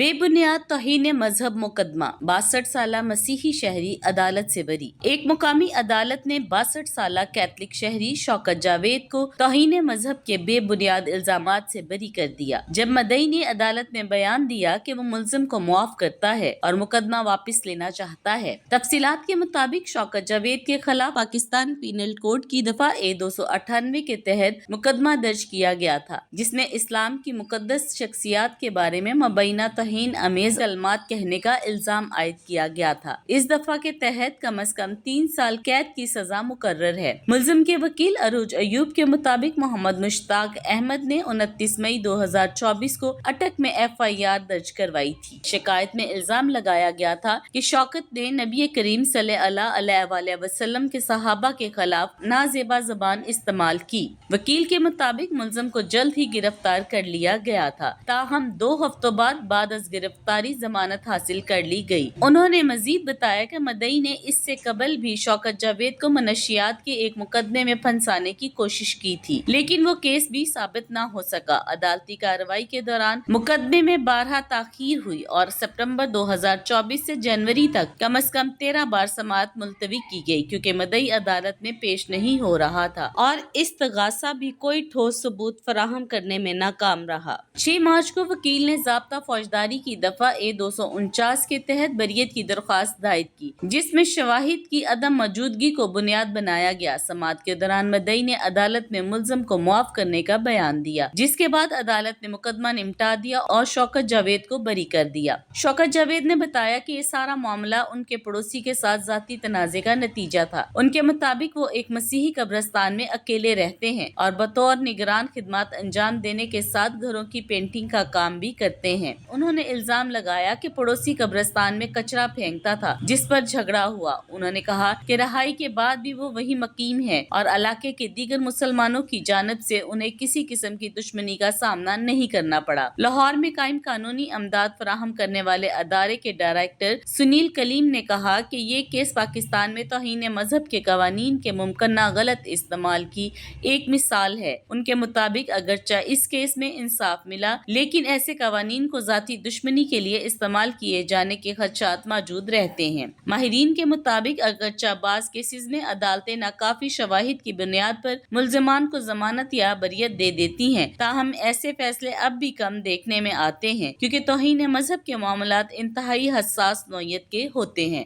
بے بنیاد توہین مذہب مقدمہ 62 سالہ مسیحی شہری عدالت سے بری۔ ایک مقامی عدالت نے 62 سالہ کیتھولک شہری شوکت جاوید کو توہین مذہب کے بے بنیاد الزامات سے بری کر دیا، جب مدعی نے عدالت میں بیان دیا کہ وہ ملزم کو معاف کرتا ہے اور مقدمہ واپس لینا چاہتا ہے۔ تفصیلات کے مطابق شوکت جاوید کے خلاف پاکستان پینل کوڈ کی دفعہ 298 کے تحت مقدمہ درج کیا گیا تھا، جس میں اسلام کی مقدس شخصیات کے بارے میں مبینہ توہین آمیز کلمات کہنے کا الزام عائد کیا گیا تھا۔ اس دفعہ کے تحت کم از کم 3 سال قید کی سزا مقرر ہے۔ ملزم کے وکیل عروج ایوب کے مطابق محمد مشتاق احمد نے 29 مئی 2024 کو اٹک میں FIR درج کروائی تھی۔ شکایت میں الزام لگایا گیا تھا کہ شوکت نے نبی کریم صلی اللہ علیہ وآلہ وسلم کے صحابہ کے خلاف نازیبا زبان استعمال کی۔ وکیل کے مطابق ملزم کو جلد ہی گرفتار کر لیا گیا تھا، تاہم 2 ہفتوں بعد از گرفتاری ضمانت حاصل کر لی گئی۔ انہوں نے مزید بتایا کہ مدعی نے اس سے قبل بھی شوکت جاوید کو منشیات کے ایک مقدمے میں پھنسانے کی کوشش کی تھی، لیکن وہ کیس بھی ثابت نہ ہو سکا۔ عدالتی کارروائی کے دوران مقدمے میں بارہا تاخیر ہوئی اور ستمبر 2024 سے جنوری تک کم از کم 13 بار سماعت ملتوی کی گئی، کیونکہ مدعی عدالت میں پیش نہیں ہو رہا تھا اور استغاثہ بھی کوئی ٹھوس ثبوت فراہم کرنے میں ناکام رہا۔ 6 مارچ کو وکیل نے ضابطہ فوجداری کی دفعہ 249 کے تحت بریت کی درخواست دائر کی، جس میں شواہد کی عدم موجودگی کو بنیاد بنایا گیا۔ سماعت کے دوران مدعی نے عدالت میں ملزم کو معاف کرنے کا بیان دیا، جس کے بعد عدالت نے مقدمہ نمٹا دیا اور شوکت جاوید کو بری کر دیا۔ شوکت جاوید نے بتایا کہ یہ سارا معاملہ ان کے پڑوسی کے ساتھ ذاتی تنازع کا نتیجہ تھا۔ ان کے مطابق وہ ایک مسیحی قبرستان میں اکیلے رہتے ہیں اور بطور نگران خدمات انجام دینے کے ساتھ گھروں کی پینٹنگ کا کام بھی کرتے ہیں۔ انہوں نے الزام لگایا کہ پڑوسی قبرستان میں کچرا پھینکتا تھا، جس پر جھگڑا ہوا۔ انہوں نے کہا کہ رہائی کے بعد بھی وہ وہیں مقیم ہے اور علاقے کے دیگر مسلمانوں کی جانب سے انہیں کسی قسم کی دشمنی کا سامنا نہیں کرنا پڑا۔ لاہور میں قائم قانونی امداد فراہم کرنے والے ادارے کے ڈائریکٹر سنیل کلیم نے کہا کہ یہ کیس پاکستان میں توہین مذہب کے قوانین کے ممکنہ غلط استعمال کی ایک مثال ہے۔ ان کے مطابق اگرچہ اس کیس میں انصاف ملا، لیکن ایسے قوانین کو ذاتی دشمنی کے لیے استعمال کیے جانے کے خدشات موجود رہتے ہیں۔ ماہرین کے مطابق اگرچہ بعض کیسز میں عدالتیں ناکافی شواہد کی بنیاد پر ملزمان کو ضمانت یا بریت دے دیتی ہیں، تاہم ایسے فیصلے اب بھی کم دیکھنے میں آتے ہیں، کیونکہ توہین مذہب کے معاملات انتہائی حساس نوعیت کے ہوتے ہیں۔